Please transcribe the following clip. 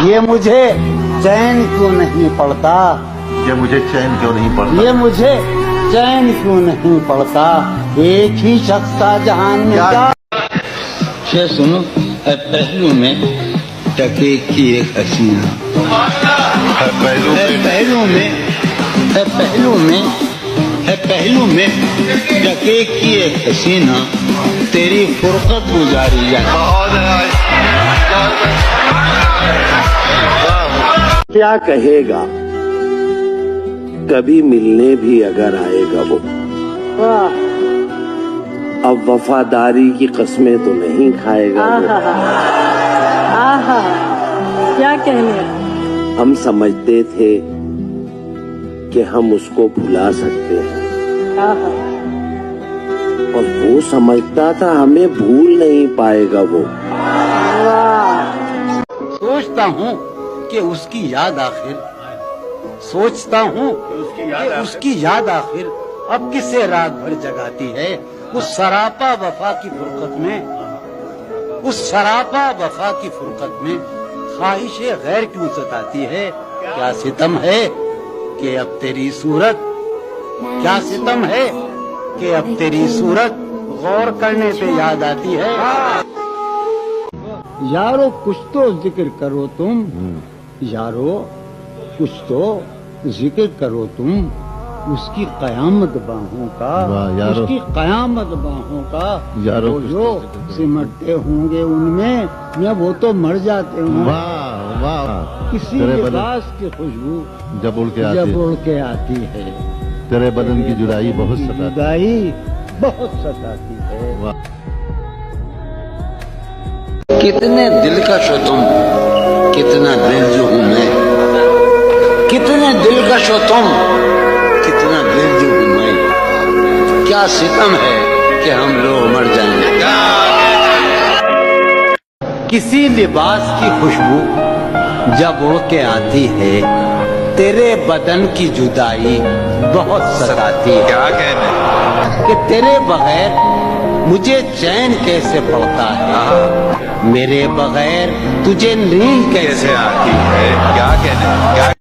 یہ مجھے چین کیوں نہیں پڑتا، یہ مجھے چین کیوں نہیں پڑتا، یہ مجھے چین کیوں نہیں پڑتا، ایک ہی شخص تھا جہان میں کیا۔ یہ سنو، پہلو میں ٹکے کی ایک حسینہ، پہلو میں ٹکے کی ایک حسینہ، تیری فرقت گزاری جائے۔ کیا کہے گا کبھی ملنے بھی اگر آئے گا وہ، اب وفاداری کی قسمیں تو نہیں کھائے گا وہ۔ کیا کہنے، ہم سمجھتے تھے کہ ہم اس کو بھلا سکتے ہیں، اور وہ سمجھتا تھا ہمیں بھول نہیں پائے گا وہ۔ سوچتا ہوں کہ اس کی یاد آخر، سوچتا ہوں کہ اس کی یاد آخر اب کسے رات بھر جگاتی ہے، اس سراپا وفا کی فرقت میں، اس سراپا وفا کی فرقت میں خواہش غیر کیوں ستاتی ہے۔ کیا ستم ہے کہ اب تیری صورت، کیا ستم ہے کہ اب تیری صورت غور کرنے پہ یاد آتی ہے۔ یارو کچھ تو ذکر کرو تم، یارو کچھ تو ذکر کرو تم، اس کی قیامت باہوں کا، اس کی قیامت باہوں کا، وہ جو سمٹتے ہوں گے ان میں وہ تو مر جاتے ہوں۔ کسی لباس کی خوشبو جب اڑ کے آتی ہے، تیرے بدن کی جدائی بہت ستاتی، جدائی بہت ستاتی ہے۔ کتنے دلکش ہو تم، کتنا دلجو ہوں میں، کتنے دلکش ہو تم، کتنا دلجو ہوں میں، کیا ستم ہے کہ ہم لوگ مر جائیں گے۔ کسی لباس کی خوشبو جب اڑ کے آتی ہے، تیرے بدن کی جدائی بہت ستاتی ہے۔ کیا کہنے، کہ تیرے بغیر مجھے چین کیسے پڑتا ہے، میرے بغیر تجھے نیند کیسے آتی ہے، کیا کہنے، کیا